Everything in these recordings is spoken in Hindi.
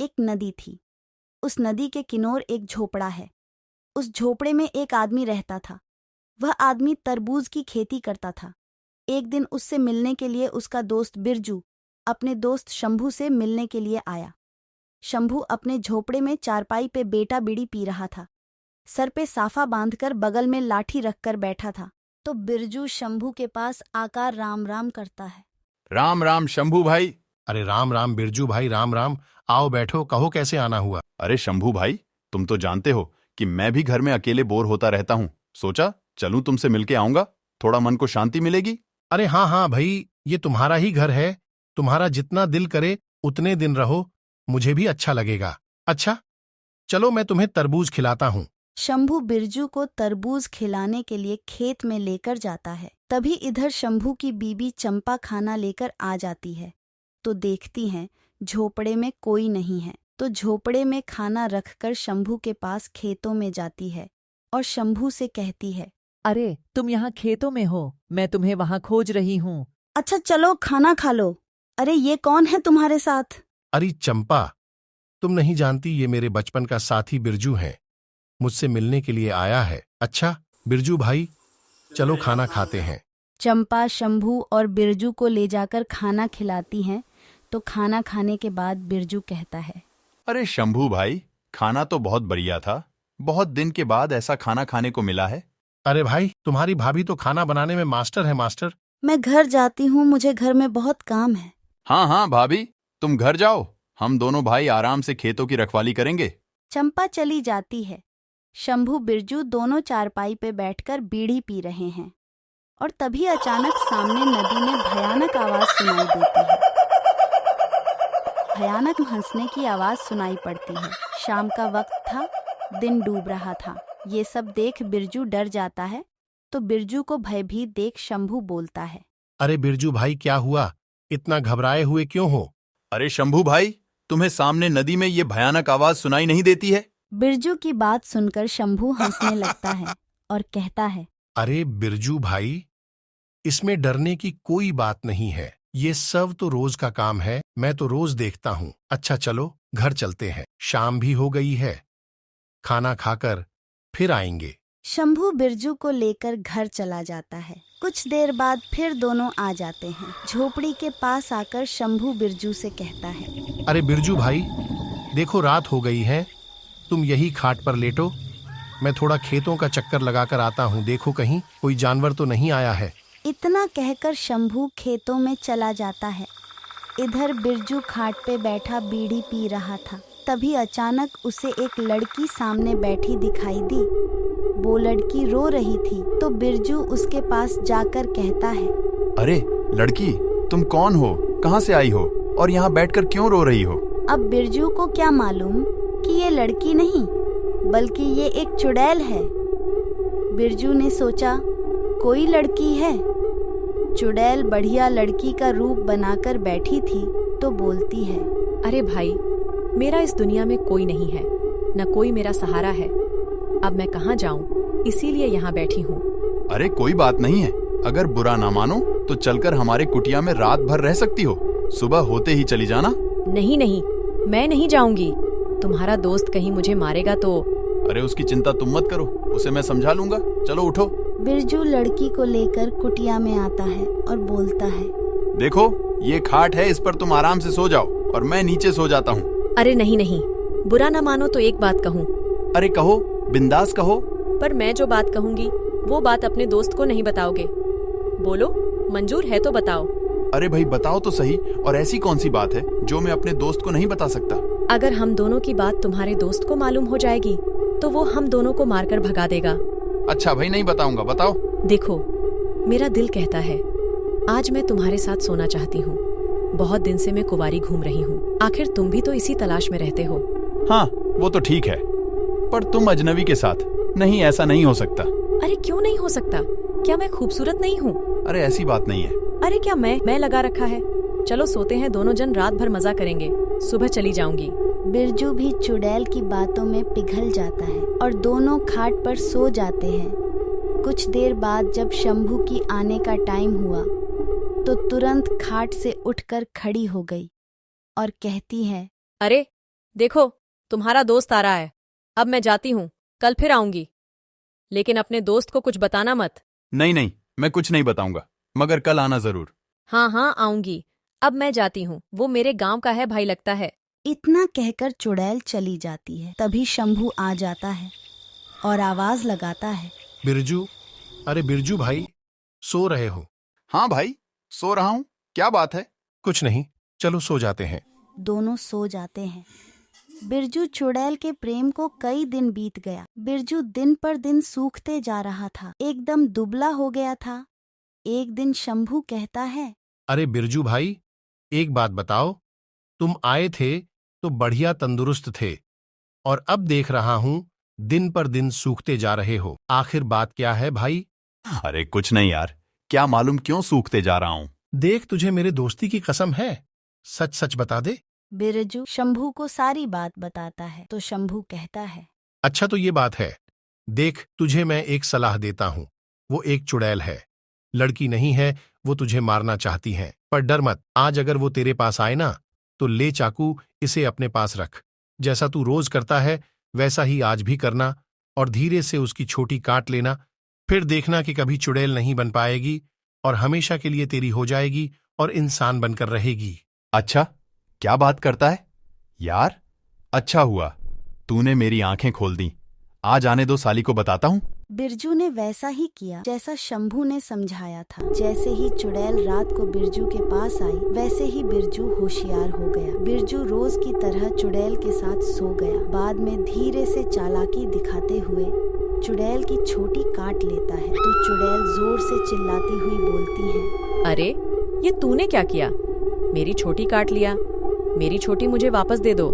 एक नदी थी। उस नदी के किनारे एक झोपड़ा है। उस झोपड़े में एक आदमी रहता था। वह आदमी तरबूज की खेती करता था। एक दिन उससे मिलने के लिए उसका दोस्त बिरजू अपने दोस्त शंभू से मिलने के लिए आया। शंभू अपने झोपड़े में चारपाई पे बेटा बीड़ी पी रहा था। सर पे साफा बांधकर बगल में लाठी रखकर बैठा था। तो बिरजू शंभू के पास आकर राम राम करता है। राम राम शंभू भाई। अरे राम राम बिरजू भाई, राम राम। आओ बैठो, कहो कैसे आना हुआ। अरे शंभू भाई, तुम तो जानते हो कि मैं भी घर में अकेले बोर होता रहता हूँ। सोचा चलूं तुमसे मिलके आऊंगा, थोड़ा मन को शांति मिलेगी। अरे हाँ हाँ भाई, ये तुम्हारा ही घर है। तुम्हारा जितना दिल करे उतने दिन रहो, मुझे भी अच्छा लगेगा। अच्छा चलो मैं तुम्हें तरबूज खिलाता हूँ। शंभू बिरजू को तरबूज खिलाने के लिए खेत में लेकर जाता है। तभी इधर शंभू की बीबी चंपा खाना लेकर आ जाती है। तो देखती हैं झोपड़े में कोई नहीं है। तो झोपड़े में खाना रखकर शंभू के पास खेतों में जाती है और शंभू से कहती है, अरे तुम यहाँ खेतों में हो, मैं तुम्हें वहाँ खोज रही हूँ। अच्छा चलो खाना खा लो। अरे ये कौन है तुम्हारे साथ? अरे चंपा, तुम नहीं जानती, ये मेरे बचपन का साथी बिरजू है। मुझसे मिलने के लिए आया है। अच्छा बिरजू भाई, चलो खाना खाते हैं। चंपा शंभू और बिरजू को ले जाकर खाना खिलाती हैं। तो खाना खाने के बाद बिरजू कहता है, अरे शंभू भाई, खाना तो बहुत बढ़िया था। बहुत दिन के बाद ऐसा खाना खाने को मिला है। अरे भाई, तुम्हारी भाभी तो खाना बनाने में मास्टर है, मास्टर। मैं घर जाती हूँ, मुझे घर में बहुत काम है। हाँ हाँ भाभी, तुम घर जाओ, हम दोनों भाई आराम से खेतों की रखवाली करेंगे। चंपा चली जाती है। शंभू बिरजू दोनों चारपाई पे बैठकर बीड़ी पी रहे हैं और तभी अचानक सामने नदी में भयानक आवाज सुनाई देती है। भयानक हंसने की आवाज सुनाई पड़ती है। शाम का वक्त था, दिन डूब रहा था। ये सब देख बिरजू डर जाता है। तो बिरजू को भयभीत देख शंभू बोलता है, अरे बिरजू भाई, क्या हुआ? इतना घबराए हुए क्यों हो? अरे शंभू भाई, तुम्हें सामने नदी में ये भयानक आवाज सुनाई नहीं देती है? बिरजू की बात सुनकर शंभू हंसने लगता है और कहता है, अरे बिरजू भाई, इसमें डरने की कोई बात नहीं है। ये सब तो रोज का काम है, मैं तो रोज देखता हूँ। अच्छा चलो घर चलते हैं, शाम भी हो गई है, खाना खाकर फिर आएंगे। शंभू बिरजू को लेकर घर चला जाता है। कुछ देर बाद फिर दोनों आ जाते हैं। झोपड़ी के पास आकर शंभू बिरजू से कहता है, अरे बिरजू भाई, देखो रात हो गई है, तुम यही खाट पर लेटो, मैं थोड़ा खेतों का चक्कर लगाकर आता हूँ। देखो कहीं कोई जानवर तो नहीं आया है। इतना कहकर शंभू खेतों में चला जाता है। इधर बिरजू खाट पे बैठा बीड़ी पी रहा था। तभी अचानक उसे एक लड़की सामने बैठी दिखाई दी। वो लड़की रो रही थी। तो बिरजू उसके पास जाकर कहता है, अरे लड़की, तुम कौन हो, कहाँ से आई हो और यहाँ बैठकर क्यों रो रही हो? अब बिरजू को क्या मालूम कि ये लड़की नहीं बल्कि ये एक चुड़ैल है। बिरजू ने सोचा कोई लड़की है। चुड़ैल बढ़िया लड़की का रूप बनाकर बैठी थी तो बोलती है, अरे भाई, मेरा इस दुनिया में कोई नहीं है, न कोई मेरा सहारा है। अब मैं कहाँ जाऊँ, इसीलिए यहाँ बैठी हूँ। अरे कोई बात नहीं है, अगर बुरा ना मानो तो चलकर हमारे कुटिया में रात भर रह सकती हो, सुबह होते ही चली जाना। नहीं नहीं, मैं नहीं जाऊंगी। तुम्हारा दोस्त कहीं मुझे मारेगा तो। अरे उसकी चिंता तुम मत करो, उसे मैं समझा लूंगा। चलो उठो। बिरजू लड़की को लेकर कुटिया में आता है और बोलता है, देखो ये खाट है, इस पर तुम आराम से सो जाओ और मैं नीचे सो जाता हूँ। अरे नहीं नहीं, बुरा न मानो तो एक बात कहूँ। अरे कहो, बिंदास कहो। पर मैं जो बात कहूँगी वो बात अपने दोस्त को नहीं बताओगे। बोलो, मंजूर है तो बताओ। अरे भाई बताओ तो सही, और ऐसी कौन सी बात है जो मैं अपने दोस्त को नहीं बता सकता? अगर हम दोनों की बात तुम्हारे दोस्त को मालूम हो जाएगी तो वो हम दोनों को मारकर भगा देगा। अच्छा भाई, नहीं बताऊंगा, बताओ। देखो, मेरा दिल कहता है आज मैं तुम्हारे साथ सोना चाहती हूँ। बहुत दिन से मैं कुंवारी घूम रही हूँ, आखिर तुम भी तो इसी तलाश में रहते हो। हाँ वो तो ठीक है, पर तुम अजनबी के साथ नहीं, ऐसा नहीं हो सकता। अरे क्यों नहीं हो सकता? क्या मैं खूबसूरत नहीं हूँ? अरे ऐसी बात नहीं है। अरे क्या मैं लगा रखा है? चलो सोते हैं, दोनों जन रात भर मजा करेंगे, सुबह चली जाऊंगी। बिरजू भी चुड़ैल की बातों में पिघल जाता है और दोनों खाट पर सो जाते हैं। कुछ देर बाद जब शंभू की आने का टाइम हुआ तो तुरंत खाट से उठकर खड़ी हो गई और कहती है, अरे देखो, तुम्हारा दोस्त आ रहा है। अब मैं जाती हूँ, कल फिर आऊंगी। लेकिन अपने दोस्त को कुछ बताना मत। नहीं नहीं, मैं कुछ नहीं बताऊंगा, मगर कल आना जरूर। हाँ हाँ आऊंगी। अब मैं जाती हूँ, वो मेरे गांव का है भाई लगता है। इतना कहकर चुड़ैल चली जाती है। तभी शंभू आ जाता है और आवाज लगाता है। बिरजू, अरे बिरजू भाई, सो रहे हो? हाँ भाई, सो रहा हूँ। क्या बात है? कुछ नहीं, चलो सो जाते हैं। दोनों सो जाते हैं। बिरजू चुड़ैल के प्रेम को कई दिन बीत गया। बिरजू दिन पर दिन सूखते जा रहा था, एकदम दुबला हो गया था। एक दिन शंभू कहता है, अरे बिरजू भाई, एक बात बताओ, तुम आए थे तो बढ़िया तंदुरुस्त थे, और अब देख रहा हूं दिन पर दिन सूखते जा रहे हो। आखिर बात क्या है भाई? अरे कुछ नहीं यार, क्या मालूम क्यों सूखते जा रहा हूँ। देख, तुझे मेरे दोस्ती की कसम है, सच सच बता दे। बिरजू शंभू को सारी बात बताता है। तो शंभू कहता है, अच्छा तो ये बात है। देख, तुझे मैं एक सलाह देता हूं। वो एक चुड़ैल है, लड़की नहीं है। वो तुझे मारना चाहती है, पर डर मत। आज अगर वो तेरे पास आए ना, तो ले चाकू, इसे अपने पास रख। जैसा तू रोज करता है वैसा ही आज भी करना, और धीरे से उसकी छोटी काट लेना। फिर देखना कि कभी चुड़ैल नहीं बन पाएगी और हमेशा के लिए तेरी हो जाएगी और इंसान बनकर रहेगी। अच्छा, क्या बात करता है यार? अच्छा हुआ तूने मेरी आंखें खोल दी। आज आने दो, साली को बताता हूँ। बिरजू ने वैसा ही किया जैसा शंभू ने समझाया था। जैसे ही चुड़ैल रात को बिरजू के पास आई, वैसे ही बिरजू होशियार हो गया। बिरजू रोज की तरह चुड़ैल के साथ सो गया। बाद में धीरे से चालाकी दिखाते हुए चुड़ैल की छोटी काट लेता है। तो चुड़ैल जोर से चिल्लाती हुई बोलती है, अरे ये तूने क्या किया? मेरी छोटी काट लिया। मेरी छोटी मुझे वापस दे दो।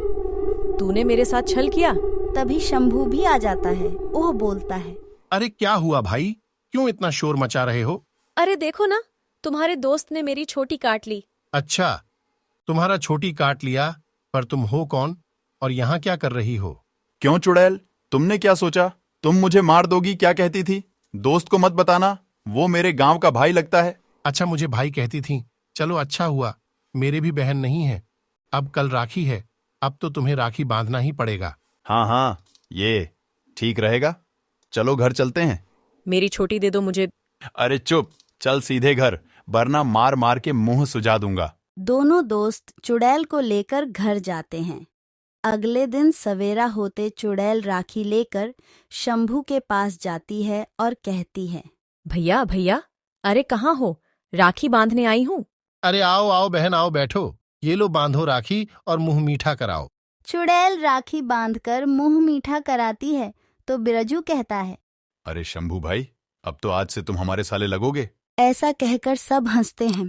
तूने मेरे साथ छल किया। तभी शंभू भी आ जाता है। वह बोलता है, अरे क्या हुआ भाई, क्यों इतना शोर मचा रहे हो? अरे देखो ना, तुम्हारे दोस्त ने मेरी छोटी काट ली। अच्छा, तुम्हारा छोटी काट लिया, पर तुम हो कौन और यहाँ क्या कर रही हो? क्यों चुड़ैल, तुमने क्या सोचा? तुम मुझे मार दोगी क्या कहती थी? दोस्त को मत बताना, वो मेरे गांव का भाई लगता है। अच्छा, मुझे भाई कहती थी। चलो अच्छा हुआ, मेरे भी बहन नहीं है। अब कल राखी है, अब तो तुम्हें राखी बांधना ही पड़ेगा। हाँ हाँ, ये ठीक रहेगा। चलो घर चलते हैं। मेरी छोटी दे दो मुझे। अरे चुप, चल सीधे घर, वरना मार मार के मुंह सुजा दूंगा। दोनों दोस्त चुड़ैल को लेकर घर जाते हैं। अगले दिन सवेरा होते चुड़ैल राखी लेकर शंभू के पास जाती है और कहती है, भैया भैया, अरे कहाँ हो? राखी बांधने आई हूँ। अरे आओ आओ बहन, आओ बैठो। ये लो बांधो राखी और मुंह मीठा कराओ। चुड़ैल राखी बांधकर मुंह मीठा कराती है। तो बिरजू कहता है, अरे शंभू भाई, अब तो आज से तुम हमारे साले लगोगे। ऐसा कहकर सब हंसते हैं।